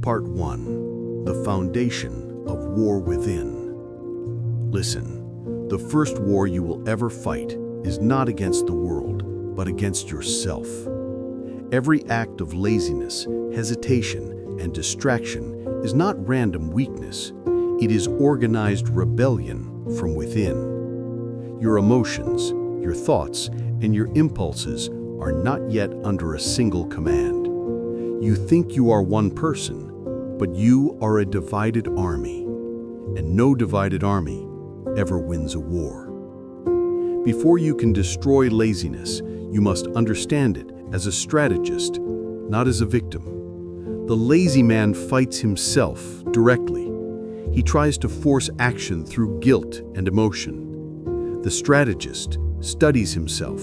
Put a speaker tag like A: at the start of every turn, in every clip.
A: Part 1. The Foundation of War Within. Listen, the first war you will ever fight is not against the world, but against yourself. Every act of laziness, hesitation, and distraction is not random weakness. It is organized rebellion from within. Your emotions, your thoughts, and your impulses are not yet under a single command. You think you are one person, but you are a divided army, and no divided army ever wins a war. Before you can destroy laziness, you must understand it as a strategist, not as a victim. The lazy man fights himself directly. He tries to force action through guilt and emotion. The strategist studies himself.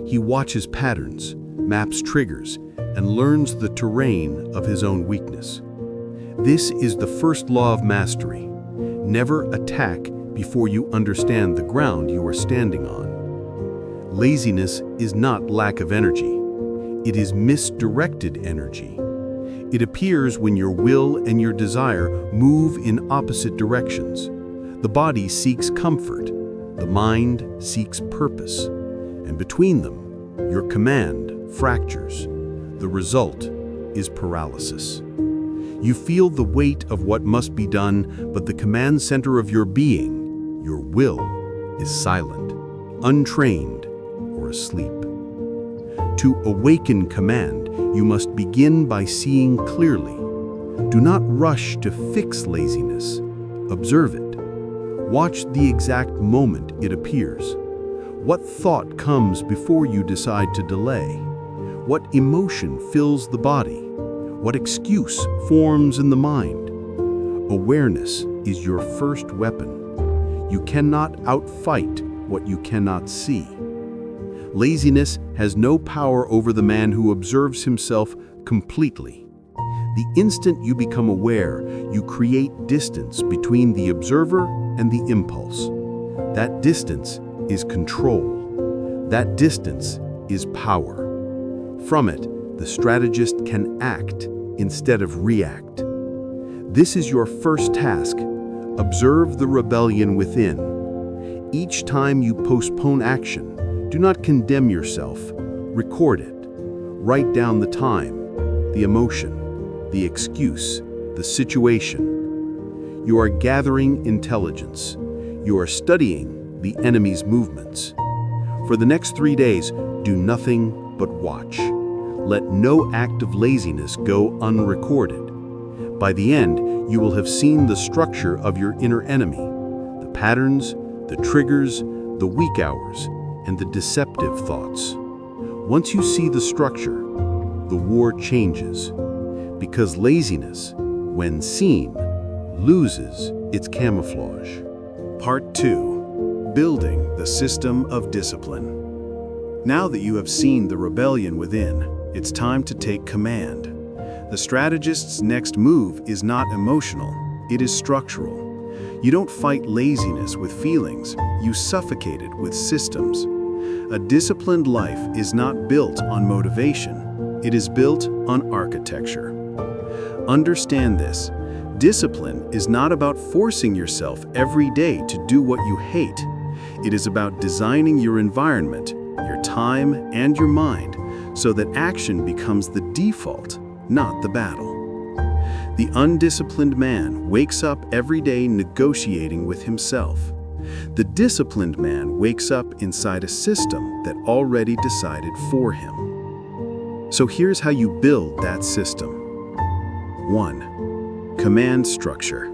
A: He watches patterns, maps triggers, and learns the terrain of his own weakness. This is the first law of mastery. Never attack before you understand the ground you are standing on. Laziness is not lack of energy. It is misdirected energy. It appears when your will and your desire move in opposite directions. The body seeks comfort. The mind seeks purpose. And between them, your command fractures. The result is paralysis. You feel the weight of what must be done, but the command center of your being, your will, is silent, untrained, or asleep. To awaken command, you must begin by seeing clearly. Do not rush to fix laziness. Observe it. Watch the exact moment it appears. What thought comes before you decide to delay? What emotion fills the body? What excuse forms in the mind? Awareness is your first weapon. You cannot outfight what you cannot see. Laziness has no power over the man who observes himself completely. The instant you become aware, you create distance between the observer and the impulse. That distance is control. That distance is power. From it, the strategist can act instead of react. This is your first task. Observe the rebellion within. Each time you postpone action, do not condemn yourself. Record it. Write down the time, the emotion, the excuse, the situation. You are gathering intelligence. You are studying the enemy's movements. For the next 3 days, do nothing but watch. Let no act of laziness go unrecorded. By the end, you will have seen the structure of your inner enemy, the patterns, the triggers, the weak hours, and the deceptive thoughts. Once you see the structure, the war changes. Because laziness, when seen, loses its camouflage. Part 2. Building the System of Discipline. Now that you have seen the rebellion within, it's time to take command. The strategist's next move is not emotional, it is structural. You don't fight laziness with feelings, you suffocate it with systems. A disciplined life is not built on motivation, it is built on architecture. Understand this. Discipline is not about forcing yourself every day to do what you hate. It is about designing your environment, your time, and your mind so that action becomes the default, not the battle. The undisciplined man wakes up every day negotiating with himself. The disciplined man wakes up inside a system that already decided for him. So here's how you build that system. 1. Command structure.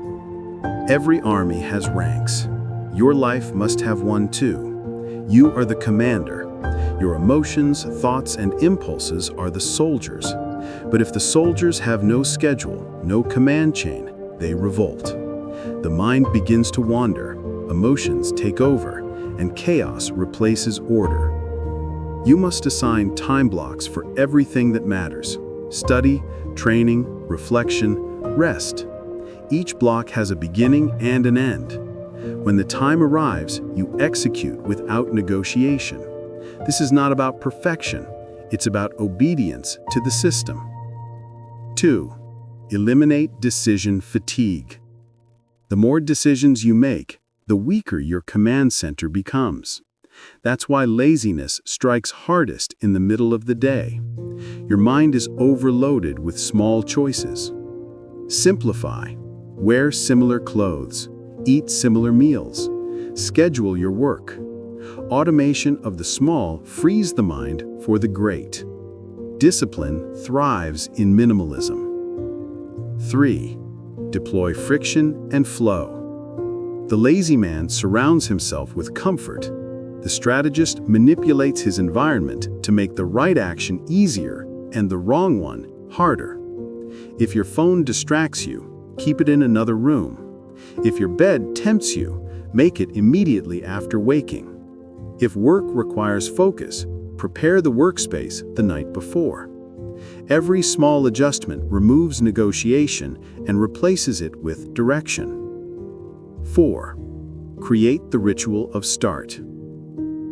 A: Every army has ranks. Your life must have one too. You are the commander. Your emotions, thoughts, and impulses are the soldiers. But if the soldiers have no schedule, no command chain, they revolt. The mind begins to wander, emotions take over, and chaos replaces order. You must assign time blocks for everything that matters. Study, training, reflection, rest. Each block has a beginning and an end. When the time arrives, you execute without negotiation. This is not about perfection, it's about obedience to the system. 2.
B: Eliminate decision fatigue. The more decisions you make, the weaker your command center becomes. That's why laziness strikes hardest in the middle of the day. Your mind is overloaded with small choices. Simplify. Wear similar clothes. Eat similar meals. Schedule your work. Automation of the small frees the mind for the great. Discipline thrives in minimalism. 3. Deploy friction and flow. The lazy man surrounds himself with comfort. The strategist manipulates his environment to make the right action easier and the wrong one harder. If your phone distracts you, keep it in another room. If your bed tempts you, make it immediately after waking. If work requires focus, prepare the workspace the night before. Every small adjustment removes negotiation and replaces it with direction. 4. Create the ritual of start.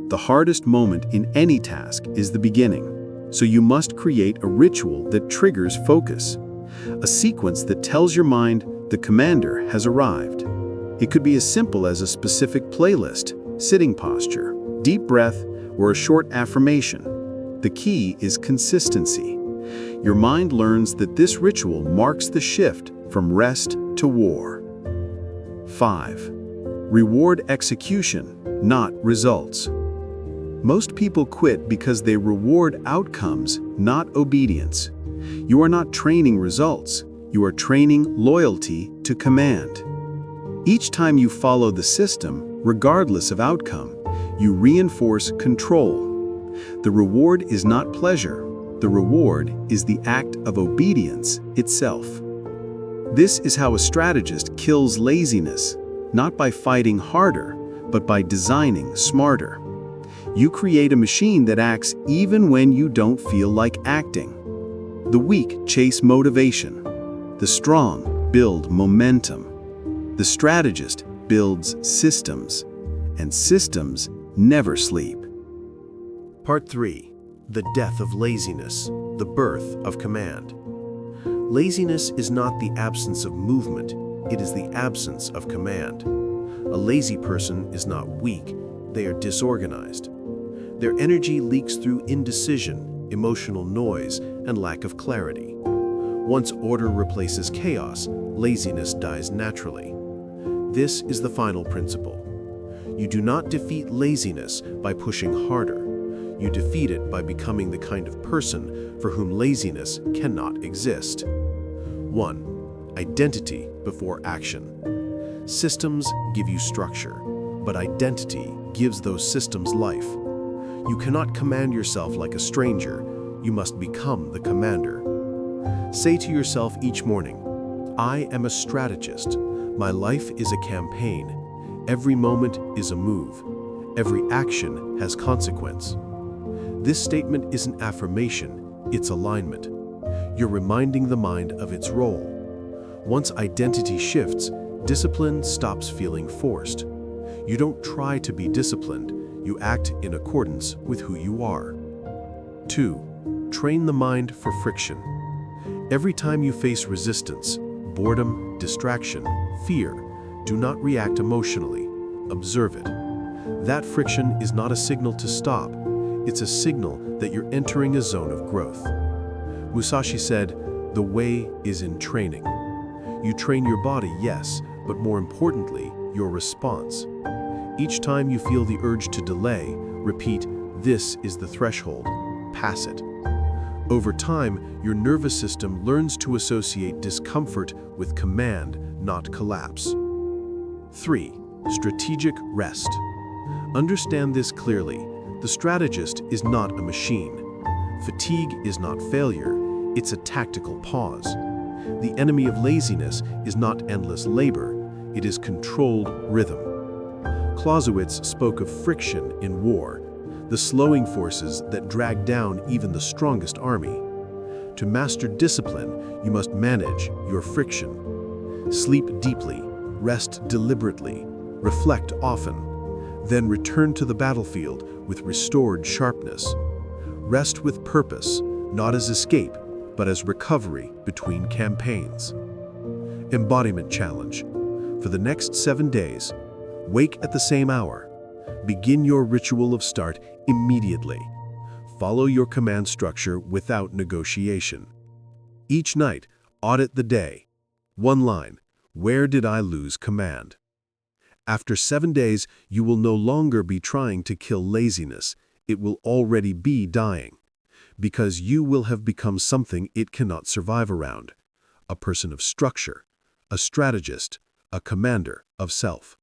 B: The hardest moment in any task is the beginning, so you must create a ritual that triggers focus, a sequence that tells your mind the commander has arrived. It could be as simple as a specific playlist, sitting posture, deep breath, or a short affirmation. The key is consistency. Your mind learns that this ritual marks the shift from rest to war. 5. Reward execution, not results. Most people quit because they reward outcomes, not obedience. You are not training results, you are training loyalty to command. Each time you follow the system, regardless of outcome, you reinforce control. The reward is not pleasure, the reward is the act of obedience itself. This is how a strategist kills laziness, not by fighting harder, but by designing smarter. You create a machine that acts even when you don't feel like acting. The weak chase motivation. The strong build momentum. The strategist builds systems, and systems never sleep.
A: Part 3. The death of laziness, the birth of command. Laziness is not the absence of movement, it is the absence of command. A lazy person is not weak, they are disorganized. Their energy leaks through indecision, emotional noise, and lack of clarity. Once order replaces chaos, laziness dies naturally. This is the final principle. You do not defeat laziness by pushing harder. You defeat it by becoming the kind of person for whom laziness cannot exist. 1. Identity before action. Systems give you structure, but identity gives those systems life. You cannot command yourself like a stranger. You must become the commander. Say to yourself each morning, I am a strategist. My life is a campaign. Every moment is a move. Every action has consequence. This statement isn't affirmation, it's alignment. You're reminding the mind of its role. Once identity shifts, discipline stops feeling forced. You don't try to be disciplined, you act in accordance with who you are. 2. Train the mind for friction. Every time you face resistance, boredom, distraction, fear, do not react emotionally. Observe it. That friction is not a signal to stop. It's a signal that you're entering a zone of growth. Musashi said, "The way is in training." You train your body, yes, but more importantly, your response. Each time you feel the urge to delay, repeat, "This is the threshold." Pass it. Over time, your nervous system learns to associate discomfort with command, not collapse. 3. Strategic rest. Understand this clearly. The strategist is not a machine. Fatigue is not failure, it's a tactical pause. The enemy of laziness is not endless labor, it is controlled rhythm. Clausewitz spoke of friction in war, the slowing forces that drag down even the strongest army. To master discipline, you must manage your friction. Sleep deeply, rest deliberately, reflect often, then return to the battlefield with restored sharpness. Rest with purpose, not as escape, but as recovery between campaigns. Embodiment challenge. For the next 7 days, wake at the same hour. Begin your ritual of start immediately. Follow your command structure without negotiation. Each night, audit the day. One line: where did I lose command? After 7 days, you will no longer be trying to kill laziness. It will already be dying, because you will have become something it cannot survive around: a person of structure, a strategist, a commander of self.